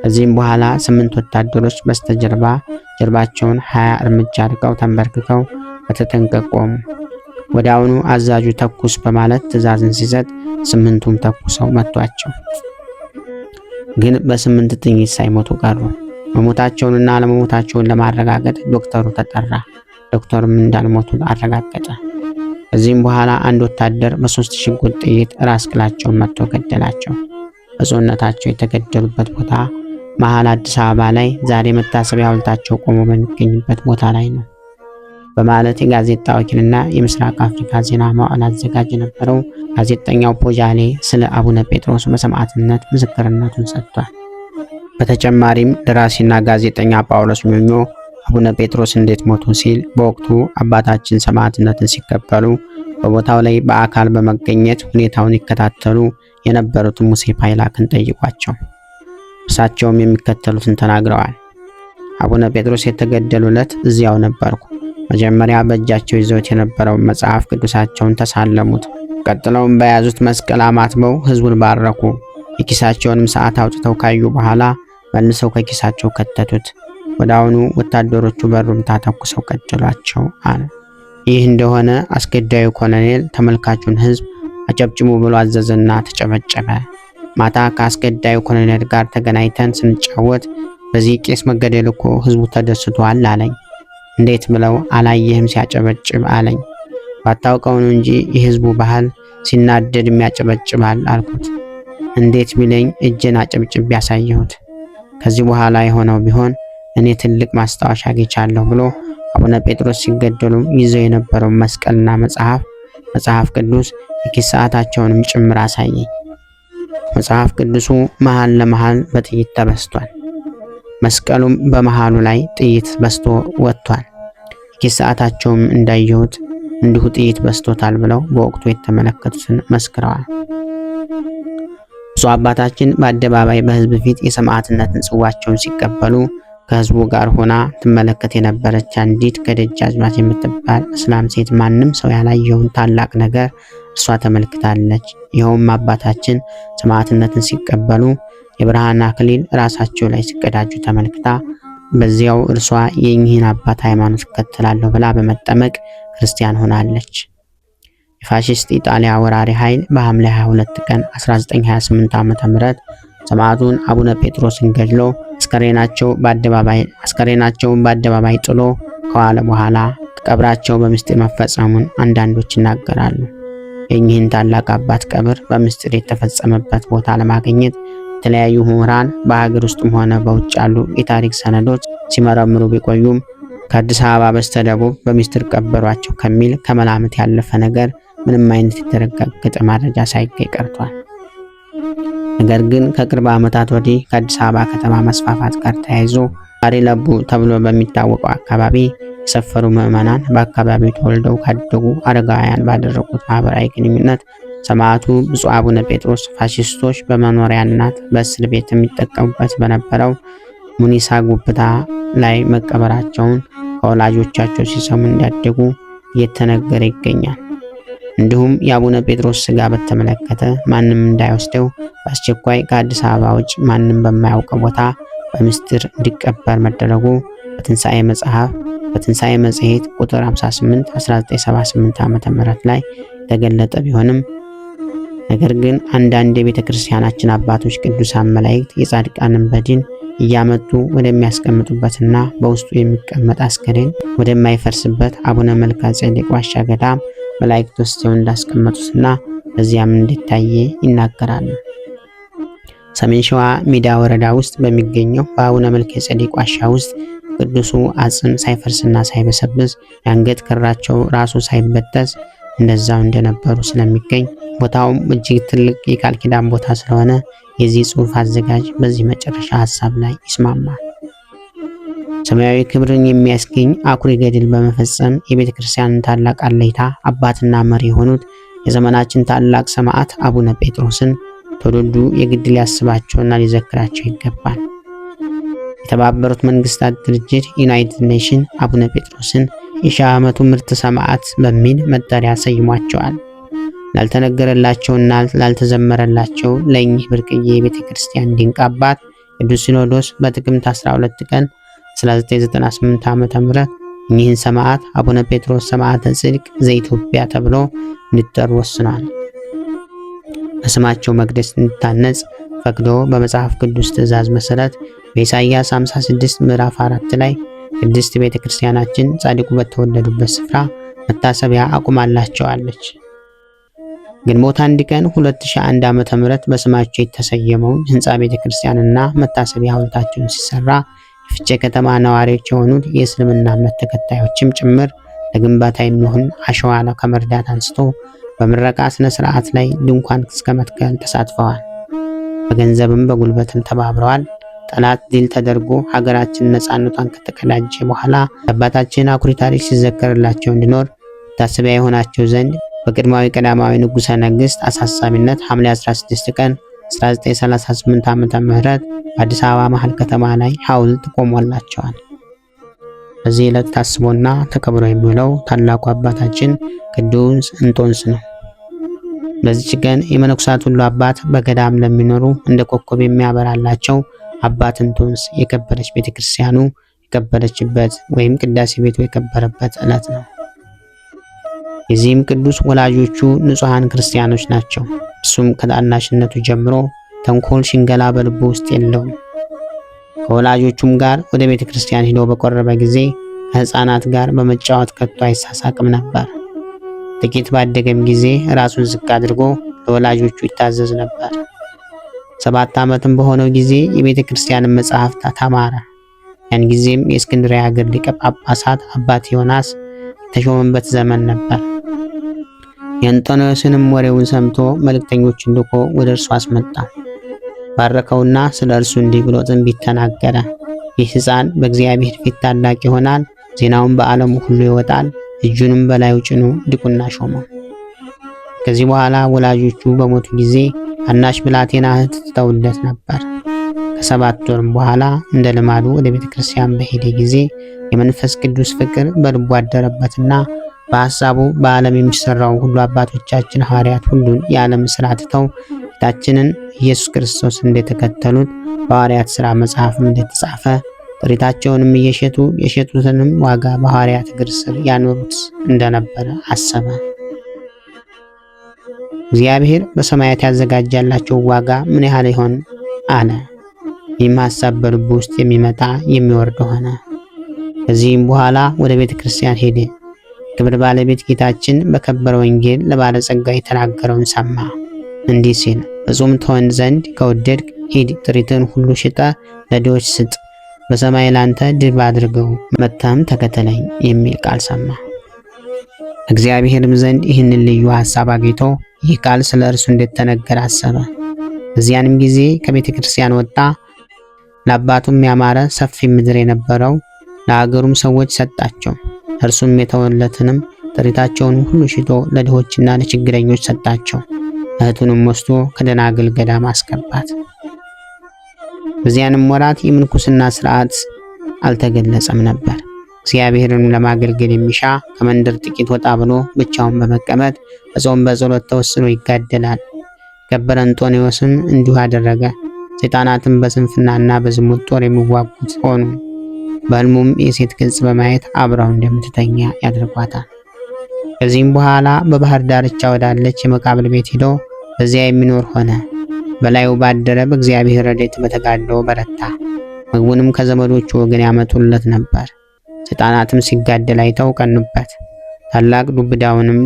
ከዚህም በኋላ 8 ወታደሮች በስተጀርባ ጀርባቸውን 20 እርምጃ አድርገው ተንበርክከው በተጠንቀቅ ቆሙ። ወዲያውኑ አዛዡ ተኩስ በማለት ትዕዛዝን ሲሰጥ 8ቱም ተኩሰው መቷቸው። ግን በ8 ጥይት ሳይሞቱ ቀሩ። መሞታቸውንና አለመሞታቸውን ለማረጋገጥ ዶክተሩ ተጠራ። ዶክተሩም እንዳልሞቱ አረጋገጠ። ከዚህም በኋላ አንድ ወታደር በ3 ሽጉጥ ጥይት ራስ ቅላቸውን መጥቶ ገደላቸው። ብፁዕነታቸው የተገደሉበት ቦታ መሃል አዲስ አበባ ላይ ዛሬ መታሰቢያ ሐውልታቸው ቆሞ በሚገኝበት ቦታ ላይ ነው። በማለት የጋዜጣ ወኪልና የምስራቅ አፍሪካ ዜና መዋዕል አዘጋጅ የነበረው ጋዜጠኛው ፖጃሌ ስለ አቡነ ጴጥሮስ በሰማዕትነት ምስክርነቱን ሰጥቷል። በተጨማሪም ደራሲና ጋዜጠኛ ጳውሎስ ኞኞ አቡነ ጴጥሮስ እንዴት ሞቱ ሲል በወቅቱ አባታችን ሰማዕትነትን ሲቀበሉ በቦታው ላይ በአካል በመገኘት ሁኔታውን ይከታተሉ የነበሩትን ሙሴ ፓይላክን ጠይቋቸው። እርሳቸውም የሚከተሉትን ተናግረዋል። አቡነ ጴጥሮስ የተገደሉለት እዚያው ነበርኩ። መጀመሪያ በእጃቸው ይዘውት የነበረው መጽሐፍ ቅዱሳቸውን ተሳለሙት። ቀጥለውም በያዙት መስቀል አማትበው ሕዝቡን ባረኩ። የኪሳቸውንም ሰዓት አውጥተው ካዩ በኋላ መልሰው ከኪሳቸው ከተቱት። ወዲያውኑ ወታደሮቹ በሩምታ ተኩሰው ገደሏቸው አለ። ይህ እንደሆነ አስገዳዩ ኮሎኔል ተመልካቹን ሕዝብ አጨብጭሙ ብሎ አዘዘና ተጨበጨበ። ማታ ከአስገዳዩ ኮሎኔል ጋር ተገናኝተን ስንጫወት በዚህ ቄስ መገደል እኮ ሕዝቡ ተደስቷል አለኝ። እንዴት ብለው አላየህም ሲያጨበጭብ አለኝ። ባታውቀው ነው እንጂ የሕዝቡ ባህል ሲናደድ የሚያጨበጭባል አልኩት። እንዴት ቢለኝ እጄን አጨብጭብ ያሳየሁት። ከዚህ በኋላ የሆነው ቢሆን እኔ ትልቅ ማስታወሻ አግኝቻለሁ ብሎ አቡነ ጴጥሮስ ሲገደሉ ይዘው የነበረው መስቀልና መጽሐፍ ቅዱስ የኪስ ሰዓታቸውንም ጭምር አሳየኝ። መጽሐፍ ቅዱሱ መሃል ለመሃል በጥይት ተበስቷል። መስቀሉም በመሃሉ ላይ ጥይት በስቶ ወጥቷል። የኪስ ሰዓታቸውም እንዳየሁት እንዲሁ ጥይት በስቶታል ብለው በወቅቱ የተመለከቱትን መስክረዋል። ብፁዕ አባታችን በአደባባይ በሕዝብ ፊት የሰማዕትነትን ጽዋቸውን ሲቀበሉ ከሕዝቡ ጋር ሆና ትመለከት የነበረች አንዲት ከደጃዝማች የምትባል እስላም ሴት ማንም ሰው ያላየውን ታላቅ ነገር እርሷ ተመልክታለች። ይኸውም አባታችን ሰማዕትነትን ሲቀበሉ የብርሃን አክሊል ራሳቸው ላይ ሲቀዳጁ ተመልክታ በዚያው እርሷ የእኚህን አባት ሃይማኖት እከተላለሁ ብላ በመጠመቅ ክርስቲያን ሆናለች። የፋሺስት ኢጣሊያ ወራሪ ኃይል በሐምሌ 22 ቀን 1928 ዓ.ም ሰማዕቱን አቡነ ጴጥሮስን ገድሎ አስከሬናቸውን በአደባባይ ጥሎ ከዋለ በኋላ ቀብራቸው በምስጢር መፈጸሙን አንዳንዶች ይናገራሉ። የእኚህን ታላቅ አባት ቀብር በምስጢር የተፈጸመበት ቦታ ለማግኘት የተለያዩ ምሁራን በሀገር ውስጥም ሆነ በውጭ ያሉ የታሪክ ሰነዶች ሲመረምሩ ቢቆዩም ከአዲስ አበባ በስተደቡብ በምስጢር ቀበሯቸው ከሚል ከመላምት ያለፈ ነገር ምንም አይነት የተረጋገጠ መረጃ ሳይገኝ ቀርቷል። ነገር ግን ከቅርብ ዓመታት ወዲህ ከአዲስ አበባ ከተማ መስፋፋት ጋር ተያይዞ ባሬ ለቡ ተብሎ በሚታወቀው አካባቢ የሰፈሩ ምዕመናን በአካባቢው ተወልደው ካደጉ አረጋውያን ባደረጉት ማህበራዊ ግንኙነት ሰማዕቱ ብፁዕ አቡነ ጴጥሮስ ፋሺስቶች በመኖሪያነት በእስር ቤት የሚጠቀሙበት በነበረው ሙኒሳ ጉብታ ላይ መቀበራቸውን ከወላጆቻቸው ሲሰሙ እንዲያደጉ እየተነገረ ይገኛል። እንዲሁም የአቡነ ጴጥሮስ ስጋ በተመለከተ ማንም እንዳይወስደው በአስቸኳይ ከአዲስ አበባ ውጭ ማንም በማያውቀው ቦታ በምስጢር እንዲቀበር መደረጉ በትንሣኤ መጽሔት ቁጥር 58 1978 ዓ.ም ላይ የተገለጠ ቢሆንም ነገር ግን አንዳንድ የቤተ ክርስቲያናችን አባቶች ቅዱሳን መላእክት የጻድቃንን በድን እያመጡ ወደሚያስቀምጡበትና በውስጡ የሚቀመጥ አስከሬን ወደማይፈርስበት አቡነ መልካ ጼዴቅ ዋሻ ገዳም መላእክት ወስደው እንዳስቀመጡትና በዚያም እንዲታየ ይናገራሉ። ሰሜን ሸዋ ሚዳ ወረዳ ውስጥ በሚገኘው በአቡነ መልከ ጼዴቅ ዋሻ ውስጥ ቅዱሱ አጽም ሳይፈርስና ሳይበሰብስ የአንገት ክራቸው ራሱ ሳይበጠስ እንደዛው እንደነበሩ ስለሚገኝ ቦታውም እጅግ ትልቅ የቃል ኪዳን ቦታ ስለሆነ የዚህ ጽሑፍ አዘጋጅ በዚህ መጨረሻ ሐሳብ ላይ ይስማማል። ሰማያዊ ክብርን የሚያስገኝ አኩሪ ገድል በመፈጸም የቤተ ክርስቲያንን ታላቅ አለይታ አባትና መሪ የሆኑት የዘመናችን ታላቅ ሰማዕት አቡነ ጴጥሮስን ትውልዱ የግድ ሊያስባቸውና ሊዘክራቸው ይገባል። የተባበሩት መንግስታት ድርጅት ዩናይትድ ኔሽን አቡነ ጴጥሮስን የሺህ ዓመቱ ምርጥ ሰማዕት በሚል መጠሪያ ሰይሟቸዋል። ላልተነገረላቸውና ላልተዘመረላቸው ለእኚህ ብርቅዬ የቤተ ክርስቲያን ድንቅ አባት ቅዱስ ሲኖዶስ በጥቅምት 12 ቀን 1998 ዓ.ም እኚህን ሰማዕት አቡነ ጴጥሮስ ሰማዕተ ጽድቅ ዘኢትዮጵያ ተብሎ እንዲጠሩ ወስኗል። በስማቸው መቅደስ እንዲታነጽ ፈቅዶ በመጽሐፍ ቅዱስ ትእዛዝ መሰረት በኢሳይያስ 56 ምዕራፍ 4 ላይ ቅድስት ቤተ ክርስቲያናችን ጻድቁ በተወለዱበት ስፍራ መታሰቢያ አቁማላቸዋለች። ግንቦት 1 ቀን 2001 ዓ.ም በስማቸው የተሰየመውን ህንፃ ቤተ ክርስቲያንና መታሰቢያ ሐውልታቸውን ሲሰራ የፍቼ ከተማ ነዋሪዎች የሆኑት የእስልምና እምነት ተከታዮችም ጭምር ለግንባታ የሚሆን አሸዋ ከመርዳት አንስቶ በምረቃ ስነ ስርዓት ላይ ድንኳን እስከ መትከል ተሳትፈዋል። በገንዘብም በጉልበትም ተባብረዋል። ጠላት ድል ተደርጎ ሀገራችን ነፃነቷን ከተቀዳጀ በኋላ አባታችን አኩሪ ታሪክ ሲዘከርላቸው እንዲኖር ታስቢያ የሆናቸው ዘንድ በቅድማዊ ቀዳማዊ ንጉሠ ነገሥት አሳሳቢነት ሐምሌ 16 ቀን 1938 ዓ.ም በአዲስ አበባ መሃል ከተማ ላይ ሐውልት ቆሞላቸዋል። በዚህ ዕለት ታስቦና ተከብሮ የሚውለው ታላቁ አባታችን ቅዱስ እንጦንስ ነው። በዚች ቀን የመነኮሳት ሁሉ አባት በገዳም ለሚኖሩ እንደ ኮከብ የሚያበራላቸው አባት እንጦንስ የከበረች ቤተክርስቲያኑ የከበረችበት ወይም ቅዳሴ ቤቱ የከበረበት ዕለት ነው። የዚህም ቅዱስ ወላጆቹ ንጹሐን ክርስቲያኖች ናቸው። እሱም ከታናሽነቱ ጀምሮ ተንኮል፣ ሽንገላ በልቡ ውስጥ የለውም። ከወላጆቹም ጋር ወደ ቤተ ክርስቲያን ሄዶ በቆረበ ጊዜ ከሕፃናት ጋር በመጫወት ከቶ አይሳሳቅም ነበር። ጥቂት ባደገም ጊዜ ራሱን ዝቅ አድርጎ ለወላጆቹ ይታዘዝ ነበር። 7 ዓመትም በሆነው ጊዜ የቤተ ክርስቲያንን መጽሐፍት ተማረ። ያን ጊዜም የእስክንድርያ ሀገር ሊቀ ጳጳሳት አባት ዮናስ የተሾመበት ዘመን ነበር። የእንጦንዮስንም ወሬውን ሰምቶ መልእክተኞችን ልኮ ወደ እርሱ አስመጣ። ባረከውና ስለ እርሱ እንዲህ ብሎ ትንቢት ተናገረ። ይህ ሕፃን በእግዚአብሔር ፊት ታላቅ ይሆናል፣ ዜናውን በዓለሙ ሁሉ ይወጣል። እጁንም በላዩ ጭኖ ድቁና ሾመው። ከዚህ በኋላ ወላጆቹ በሞቱ ጊዜ ታናሽ ብላቴና እህት ትተውለት ነበር። ከ7 ወርም በኋላ እንደ ልማዱ ወደ ቤተ ክርስቲያን በሄደ ጊዜ የመንፈስ ቅዱስ ፍቅር በልቡ አደረበትና በሐሳቡ በዓለም የሚሰራው ሁሉ አባቶቻችን ሐዋርያት ሁሉን የዓለም ሥራ ትተው ጌታችንን ኢየሱስ ክርስቶስ እንደተከተሉት በሐዋርያት ሥራ መጽሐፍም እንደተጻፈ ጥሪታቸውንም እየሸጡ የሸጡትንም ዋጋ በሐዋርያት እግር ስር ያኖሩት እንደነበረ አሰበ። እግዚአብሔር በሰማያት ያዘጋጃላቸው ዋጋ ምን ያህል ይሆን አለ። ይህም ሐሳብ በልቡ ውስጥ የሚመጣ የሚወርድ ሆነ። ከዚህም በኋላ ወደ ቤተ ክርስቲያን ሄደ። ክብር ባለቤት ጌታችን በከበረ ወንጌል ለባለጸጋ የተናገረውን ሰማ። እንዲህ ሲል ፍጹም ትሆን ዘንድ ከወደድክ ሂድ፣ ጥሪትን ሁሉ ሽጠ ለድሆች ስጥ፣ በሰማይ ላንተ ድብ አድርገው፣ መጥተህም ተከተለኝ የሚል ቃል ሰማ። እግዚአብሔርም ዘንድ ይህንን ልዩ ሐሳብ አግኝቶ ይህ ቃል ስለ እርሱ እንደተነገረ አሰበ። በዚያንም ጊዜ ከቤተ ክርስቲያን ወጣ። ለአባቱም ያማረ ሰፊ ምድር የነበረው ለአገሩም ሰዎች ሰጣቸው። እርሱም የተወለትንም ጥሪታቸውን ሁሉ ሽጦ ለድሆችና ለችግረኞች ሰጣቸው። እህቱንም ወስዶ ከደናግል ገዳም አስገባት። በዚያንም ወራት የምንኩስና ሥርዓት አልተገለጸም ነበር። እግዚአብሔርን ለማገልገል የሚሻ ከመንደር ጥቂት ወጣ ብሎ ብቻውን በመቀመጥ በጾም በጸሎት ተወስኖ ይጋደላል። ከበረ እንጦንዮስም እንዲሁ አደረገ። ሰይጣናትም በስንፍናና በዝሙት ጦር የሚዋጉት ሆኑ። በሕልሙም የሴት ገጽ በማየት አብራው እንደምትተኛ ያደርጓታል። ከዚህም በኋላ በባህር ዳርቻ ወዳለች የመቃብር ቤት ሄዶ በዚያ የሚኖር ሆነ። በላዩ ባደረ በእግዚአብሔር ረድኤት በተጋድሎ በረታ። ምግቡንም ከዘመዶቹ ወገን ያመጡለት ነበር። ሰይጣናትም ሲጋደል አይተው ቀኑበት። ታላቅ ዱብዳንም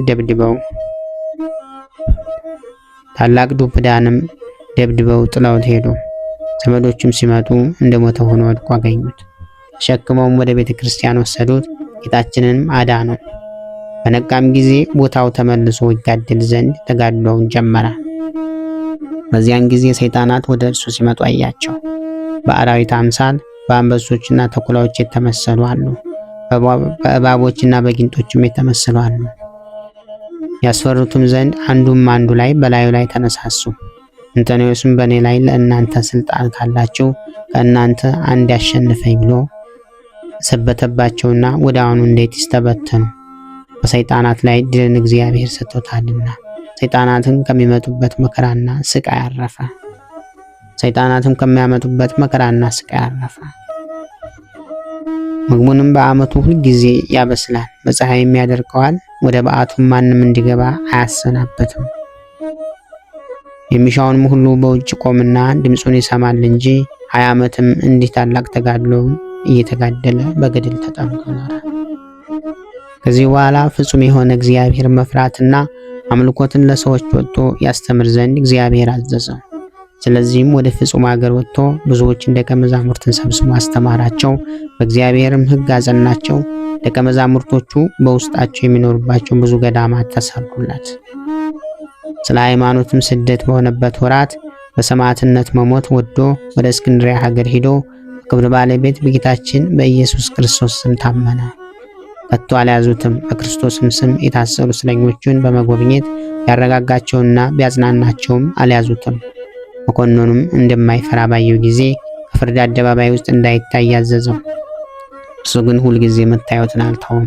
ደብድበው ጥለውት ሄዱ። ዘመዶቹም ሲመጡ እንደሞተ ሆኖ ወድቆ አገኙት። ተሸክመውም ወደ ቤተ ክርስቲያን ወሰዱት። ጌታችንንም አዳነው። በነቃም ጊዜ ቦታው ተመልሶ ይጋደል ዘንድ ተጋድሎውን ጀመረ። በዚያን ጊዜ ሰይጣናት ወደ እርሱ ሲመጡ አያቸው። በአራዊት አምሳል በአንበሶችና ተኩላዎች የተመሰሉ አሉ። በእባቦችና በጊንጦችም የተመሰሉ አሉ። ያስፈሩትም ዘንድ አንዱ ላይ በላዩ ላይ ተነሳሱ። እንጦንዮስም በእኔ ላይ ለእናንተ ስልጣን ካላችሁ ከእናንተ አንድ ያሸንፈኝ ብሎ ሰበተባቸውና ወዲያውኑ እንዴት ይስተበተኑ፣ በሰይጣናት ላይ ድልን እግዚአብሔር ሰጥቶታልና። ሰይጣናትን ከሚመጡበት መከራና ስቃይ አረፈ። ምግቡንም በዓመቱ ሁል ጊዜ ያበስላል፣ በፀሐይም ያደርቀዋል። ወደ በዓቱም ማንም እንዲገባ አያሰናበትም። የሚሻውንም ሁሉ በውጭ ቆምና ድምፁን ይሰማል እንጂ 20 ዓመትም እንዲህ ታላቅ ተጋድሎውን እየተጋደለ በገድል ተጠምዶ ኖረ። ከዚህ በኋላ ፍጹም የሆነ እግዚአብሔር መፍራትና አምልኮትን ለሰዎች ወጥቶ ያስተምር ዘንድ እግዚአብሔር አዘዘው። ስለዚህም ወደ ፍጹም ሀገር ወጥቶ ብዙዎችን ደቀ መዛሙርትን ሰብስቦ አስተማራቸው፣ በእግዚአብሔርም ሕግ አጸናቸው። ደቀ መዛሙርቶቹ በውስጣቸው የሚኖሩባቸው ብዙ ገዳማት ተሰሩለት። ስለ ሃይማኖትም ስደት በሆነበት ወራት በሰማዕትነት መሞት ወዶ ወደ እስክንድርያ ሀገር ሄዶ በክብር ባለቤት በጌታችን በኢየሱስ ክርስቶስ ስም ታመነ። ከቶ አልያዙትም። በክርስቶስም ስም የታሰሩ እስረኞችን በመጎብኘት ያረጋጋቸውና ቢያጽናናቸውም አልያዙትም። መኮንኑም እንደማይፈራ ባየው ጊዜ በፍርድ አደባባይ ውስጥ እንዳይታይ ያዘዘው። እርሱ ግን ሁልጊዜ መታየቱን አልተውም።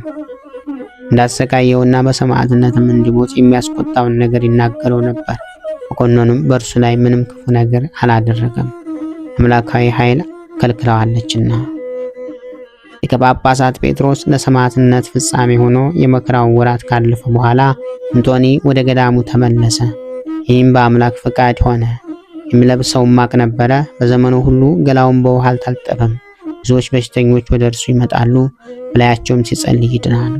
እንዳሰቃየውና በሰማዕትነትም እንዲሞት የሚያስቆጣውን ነገር ይናገረው ነበር። መኮንኑም በእርሱ ላይ ምንም ክፉ ነገር አላደረገም፣ አምላካዊ ኃይል ከልክለዋለችና። ሊቀ ጳጳሳት ጴጥሮስ ለሰማዕትነት ፍጻሜ ሆኖ የመከራውን ወራት ካለፈ በኋላ እንጦኒ ወደ ገዳሙ ተመለሰ። ይህም በአምላክ ፈቃድ ሆነ። የሚለብሰው ማቅ ነበረ። በዘመኑ ሁሉ ገላውን በውሃ አልታጠበም። ብዙዎች በሽተኞች ወደ እርሱ ይመጣሉ፣ በላያቸውም ሲጸልይ ይድናሉ።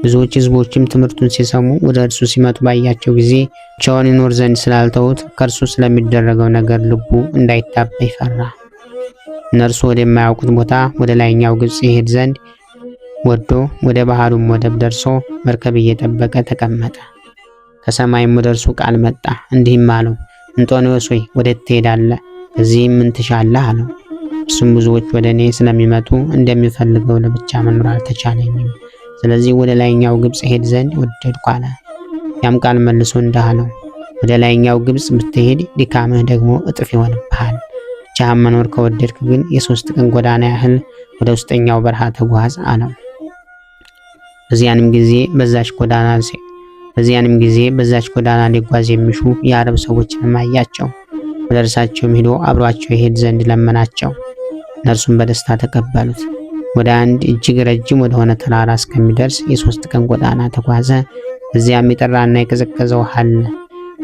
ብዙዎች ሕዝቦችም ትምህርቱን ሲሰሙ ወደ እርሱ ሲመጡ ባያቸው ጊዜ ብቻውን ይኖር ዘንድ ስላልተውት ከእርሱ ስለሚደረገው ነገር ልቡ እንዳይታበይ ፈራ። እነርሱ ወደማያውቁት ቦታ ወደ ላይኛው ግብጽ ይሄድ ዘንድ ወዶ ወደ ባህሩም ወደብ ደርሶ መርከብ እየጠበቀ ተቀመጠ። ከሰማይም ወደ እርሱ ቃል መጣ፣ እንዲህም አለው፣ እንጦንዮስ ሆይ ወዴት ትሄዳለህ? እዚህም ምን ትሻለህ? አለው። እርሱም ብዙዎች ወደ እኔ ስለሚመጡ እንደሚፈልገው ለብቻ መኖር አልተቻለኝም፣ ስለዚህ ወደ ላይኛው ግብጽ ሄድ ዘንድ ወደድኩ አለ። ያም ቃል መልሶ እንዲህ አለው፣ ወደ ላይኛው ግብጽ ብትሄድ ድካምህ ደግሞ እጥፍ ይሆንብሃል። ብቻህን መኖር ከወደድክ ግን የ3 ቀን ጎዳና ያህል ወደ ውስጠኛው በረሃ ተጓዝ አለው። በዚያንም ጊዜ በዛች ጎዳና ሊጓዝ የሚሹ የአረብ ሰዎችንም አያቸው። ወደ እርሳቸውም ሄዶ አብሯቸው ይሄድ ዘንድ ለመናቸው። እነርሱም በደስታ ተቀበሉት። ወደ አንድ እጅግ ረጅም ወደሆነ ተራራ እስከሚደርስ የ3 ቀን ጎዳና ተጓዘ። በዚያም የጠራና የቀዘቀዘ ውሃ አለ።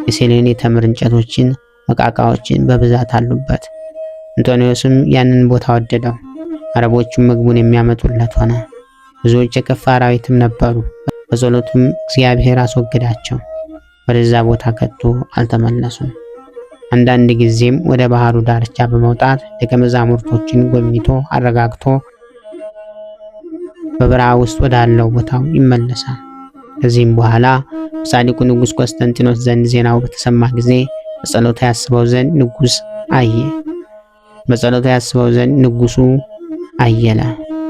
የሴሌን የተምር እንጨቶችን መቃቃዎችን በብዛት አሉበት። እንጦንዮስም ያንን ቦታ ወደደው። አረቦቹም ምግቡን የሚያመጡለት ሆነ። ብዙዎች የከፋ አራዊትም ነበሩ። በጸሎቱም እግዚአብሔር አስወገዳቸው። ወደዛ ቦታ ከቶ አልተመለሱም። አንዳንድ ጊዜም ወደ ባህሩ ዳርቻ በመውጣት ደቀ መዛሙርቶችን ጎብኝቶ አረጋግቶ በበረሃ ውስጥ ወዳለው ቦታው ይመለሳል። ከዚህም በኋላ በጻድቁ ንጉሥ ቆስጠንጢኖስ ዘንድ ዜናው በተሰማ ጊዜ በጸሎቱ ያስበው ዘንድ ንጉሱ አየለ።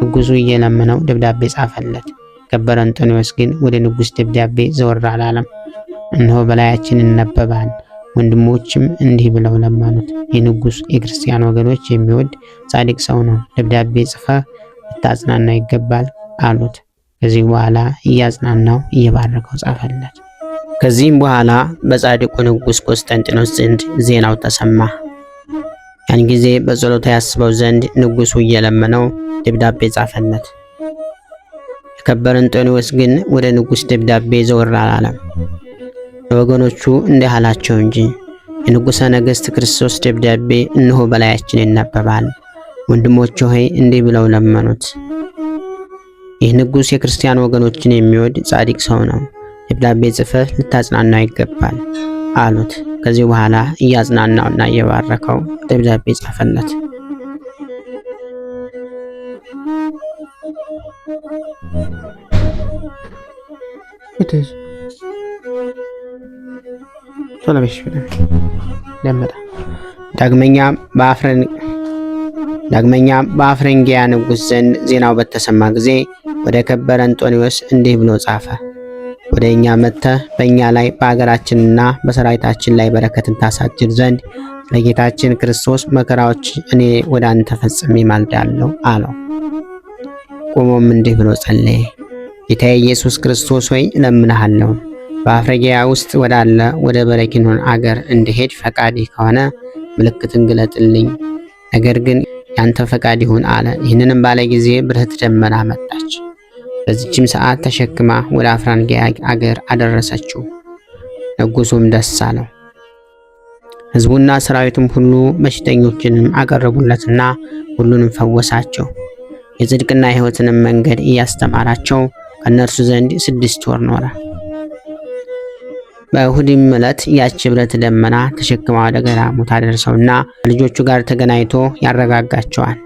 ንጉሱ እየለመነው ደብዳቤ ጻፈለት። ከበረ እንጦንዮስ ግን ወደ ንጉሥ ደብዳቤ ዘወር አላለም። እነሆ በላያችን ይነበባል። ወንድሞችም እንዲህ ብለው ለመኑት፣ የንጉሥ የክርስቲያን ወገኖች የሚወድ ጻድቅ ሰው ነው፣ ደብዳቤ ጽፈህ ልታጽናና ይገባል አሉት። ከዚህ በኋላ እያጽናናው እየባረከው ጻፈለት። ከዚህም በኋላ በጻድቁ ንጉሥ ቆስጠንጢኖስ ዘንድ ዜናው ተሰማ። ያን ጊዜ በጸሎቱ ያስበው ዘንድ ንጉሡ እየለመነው ደብዳቤ ጻፈለት። የከበረ እንጦንዮስ ግን ወደ ንጉሥ ደብዳቤ ዘወር አላለም። ለወገኖቹ እንዲህ አላቸው እንጂ የንጉሠ ነገሥት ክርስቶስ ደብዳቤ እነሆ በላያችን ይነበባል። ወንድሞቼ ሆይ እንዲህ ብለው ለመኑት፣ ይህ ንጉሥ የክርስቲያን ወገኖችን የሚወድ ጻድቅ ሰው ነው፣ ደብዳቤ ጽፈህ ልታጽናናው ይገባል አሉት። ከዚህ በኋላ እያጽናናውና እየባረከው ደብዳቤ ጻፈለት። ዳግመኛ በአፍረንጊያ ንጉሥ ዘንድ ዜናው በተሰማ ጊዜ ወደ ከበረ እንጦንዮስ እንዲህ ብሎ ጻፈ። ወደ እኛ መጥተህ በእኛ ላይ በአገራችንና በሰራዊታችን ላይ በረከትን ታሳድር ዘንድ ለጌታችን ክርስቶስ መከራዎች እኔ ወደ አንተ ፈጽሜ ማልዳለሁ አለው። ቆሞም እንዲህ ብሎ ጸለየ። ጌታዬ ኢየሱስ ክርስቶስ ሆይ እለምንሃለሁ፣ በአፍረጊያ ውስጥ ወዳለ ወደ በረኪኖን አገር እንድሄድ ፈቃድ ከሆነ ምልክትን ግለጥልኝ፣ ነገር ግን ያንተ ፈቃድ ይሁን አለ። ይህንንም ባለ ጊዜ ብርህት ደመና መጣች። በዚችም ሰዓት ተሸክማ ወደ አፍራንጊያ አገር አደረሰችው። ንጉሡም ደስ አለው። ሕዝቡና ሰራዊቱም ሁሉ በሽተኞችንም አቀረቡለትና ሁሉንም ፈወሳቸው። የጽድቅና የሕይወትንም መንገድ እያስተማራቸው ከእነርሱ ዘንድ 6 ወር ኖረ። በእሁድም ዕለት ያች ብረት ደመና ተሸክማ ወደ ገዳሙ ታደርሰውና ከልጆቹ ጋር ተገናኝቶ ያረጋጋቸዋል።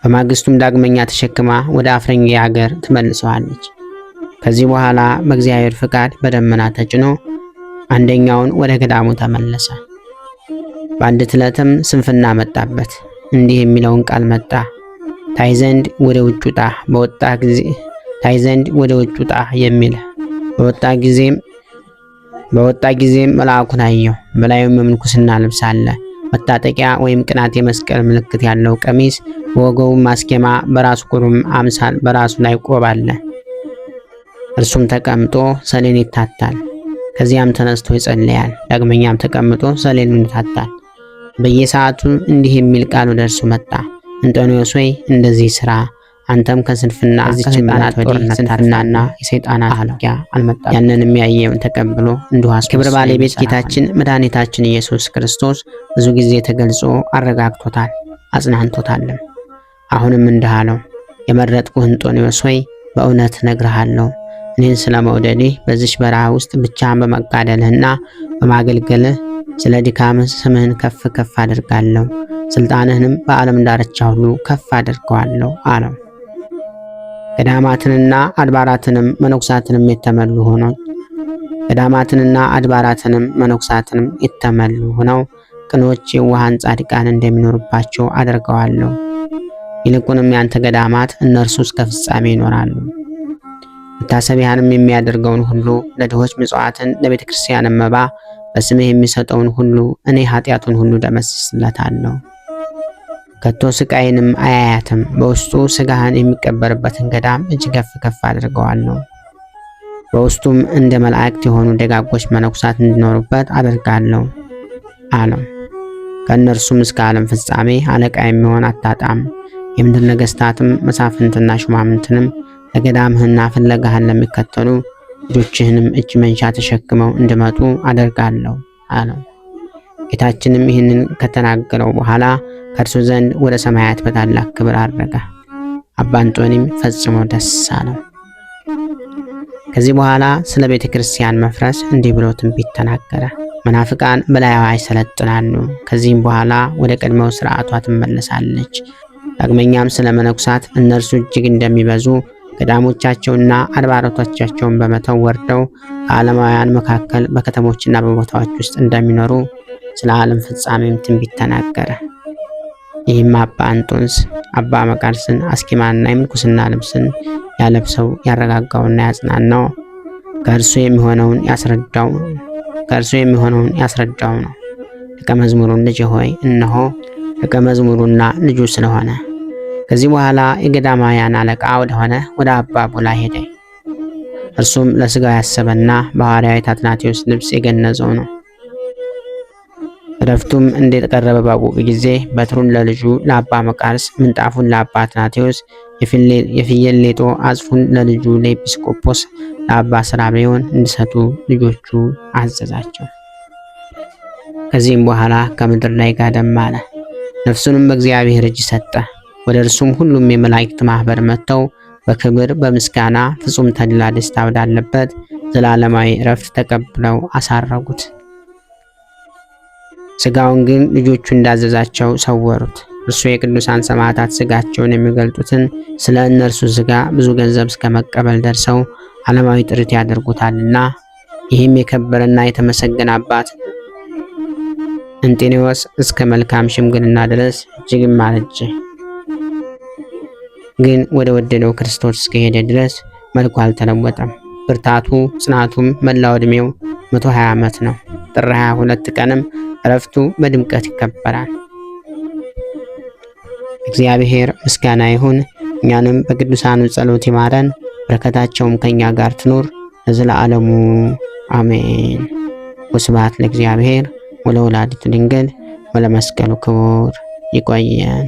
በማግስቱም ዳግመኛ ተሸክማ ወደ አፍረንጌ ሀገር ትመልሰዋለች። ከዚህ በኋላ በእግዚአብሔር ፍቃድ በደመና ተጭኖ አንደኛውን ወደ ገዳሙ ተመለሰ። በአንዲት ዕለትም ስንፍና መጣበት። እንዲህ የሚለውን ቃል መጣ። ታይ ዘንድ ወደ ውጭ ውጣ፣ ወደ ውጭ ውጣ የሚል በወጣ ጊዜም መልአኩን አየው። በላዩም የምንኩስና ልብስ አለ። መታጠቂያ ወይም ቅናት የመስቀል ምልክት ያለው ቀሚስ፣ በወገቡም ማስኬማ፣ በራሱ ቁሩም አምሳል፣ በራሱ ላይ ቆብ አለ። እርሱም ተቀምጦ ሰሌን ይታታል። ከዚያም ተነስቶ ይጸልያል። ዳግመኛም ተቀምጦ ሰሌኑን ይታታል። በየሰዓቱ እንዲህ የሚል ቃል ወደ እርሱ መጣ። እንጦንዮስ ሆይ እንደዚህ ስራ፣ አንተም ከስንፍና ከሰይጣናት ወዲህ ስንፍናና የሰይጣናት አለቂያ አልመጣም። ያንንም ያየውን ተቀብሎ እንዲሁ ክብር ባለቤት ጌታችን መድኃኒታችን ኢየሱስ ክርስቶስ ብዙ ጊዜ ተገልጾ አረጋግቶታል፣ አጽናንቶታልም። አሁንም እንዲህ አለው፣ የመረጥኩህ እንጦንዮስ ሆይ በእውነት እነግርሃለሁ፣ እኔን ስለመውደድህ በዚች በረሃ ውስጥ ብቻህን በመጋደልህና በማገልገልህ ስለ ድካምህ ስምህን ከፍ ከፍ አድርጋለሁ፣ ስልጣንህንም በዓለም ዳርቻ ሁሉ ከፍ አድርገዋለሁ አለው። ገዳማትንና አድባራትንም መነኩሳትንም የተመሉ ሆነው ቅኖች የዋሃን ጻድቃን እንደሚኖርባቸው አድርገዋለሁ። ይልቁንም ያንተ ገዳማት እነርሱ እስከ ፍጻሜ ይኖራሉ። መታሰቢያንም የሚያደርገውን ሁሉ፣ ለድሆች ምጽዋትን፣ ለቤተ ክርስቲያን መባ በስምህ የሚሰጠውን ሁሉ እኔ ኃጢአቱን ሁሉ ደመስስለታለሁ። ከቶ ስቃይንም አያያትም። በውስጡ ስጋህን የሚቀበርበትን ገዳም እጅግ ከፍ ከፍ አድርገዋለሁ። በውስጡም እንደ መላእክት የሆኑ ደጋጎች መነኩሳት እንዲኖሩበት አደርጋለሁ አለው። ከእነርሱም እስከ ዓለም ፍጻሜ አለቃ የሚሆን አታጣም። የምድር ነገሥታትም መሳፍንትና ሹማምንትንም ለገዳምህና ፍለጋህን ለሚከተሉ ልጆችህንም እጅ መንሻ ተሸክመው እንዲመጡ አደርጋለሁ አለው። ጌታችንም ይህንን ከተናገረው በኋላ ከእርሱ ዘንድ ወደ ሰማያት በታላቅ ክብር አረገ። አባ እንጦኒም ፈጽሞ ደስ አለው። ከዚህ በኋላ ስለ ቤተ ክርስቲያን መፍረስ እንዲህ ብሎ ትንቢት ተናገረ። መናፍቃን በላይዋ ይሰለጥናሉ። ከዚህም በኋላ ወደ ቀድሞው ሥርዓቷ ትመለሳለች። ዳግመኛም ስለ መነኩሳት እነርሱ እጅግ እንደሚበዙ ገዳሞቻቸውና አድባራቶቻቸውን በመተው ወርደው ከዓለማውያን መካከል በከተሞችና በቦታዎች ውስጥ እንደሚኖሩ ስለ ዓለም ፍጻሜም ትንቢት ተናገረ። ይህም አባ እንጦንስ አባ መቃርስን አስኬማና የምንኩስና ልብስን ያለብሰው ያረጋጋውና ያጽናናው ከእርሱ የሚሆነውን ያስረዳው ነው። ደቀ መዝሙሩን ልጅ ሆይ እነሆ ደቀ መዝሙሩና ልጁ ስለሆነ። ከዚህ በኋላ የገዳማውያን አለቃ ወደሆነ ወደ አባ ቡላ ሄደ። እርሱም ለስጋው ያሰበና በሐዋርያው አትናቴዎስ ልብስ የገነዘው ነው። እረፍቱም እንደተቀረበ ባወቀ ጊዜ በትሩን ለልጁ ለአባ መቃርስ፣ ምንጣፉን ለአባ አትናቴዎስ፣ የፍየል ሌጦ አጽፉን ለልጁ ለኤጲስቆጶስ ለአባ ስራቤዮን እንዲሰጡ ልጆቹ አዘዛቸው። ከዚህም በኋላ ከምድር ላይ ጋደም አለ። ነፍሱንም በእግዚአብሔር እጅ ሰጠ። ወደ እርሱም ሁሉም የመላእክት ማህበር መጥተው በክብር በምስጋና ፍጹም ተድላ ደስታ ወዳለበት ዘላለማዊ እረፍት ተቀብለው አሳረጉት። ስጋውን ግን ልጆቹ እንዳዘዛቸው ሰወሩት። እርሱ የቅዱሳን ሰማዕታት ስጋቸውን የሚገልጡትን ስለ እነርሱ ስጋ ብዙ ገንዘብ እስከ መቀበል ደርሰው ዓለማዊ ጥሪት ያደርጉታልና። ይህም የከበረና የተመሰገነ አባት እንጦንዮስ እስከ መልካም ሽምግልና ድረስ እጅግም አረጀ። ግን ወደ ወደደው ክርስቶስ እስከሄደ ድረስ መልኩ አልተለወጠም። ብርታቱ ጽናቱም መላው ዕድሜው 120 ዓመት ነው። ጥር 22 ቀንም እረፍቱ በድምቀት ይከበራል። እግዚአብሔር ምስጋና ይሁን። እኛንም በቅዱሳኑ ጸሎት ይማረን፣ በረከታቸውም ከኛ ጋር ትኑር ለዘላለሙ አሜን። ወስብሐት ለእግዚአብሔር ወለወላዲቱ ድንግል ወለመስቀሉ ክቡር። ይቆየን።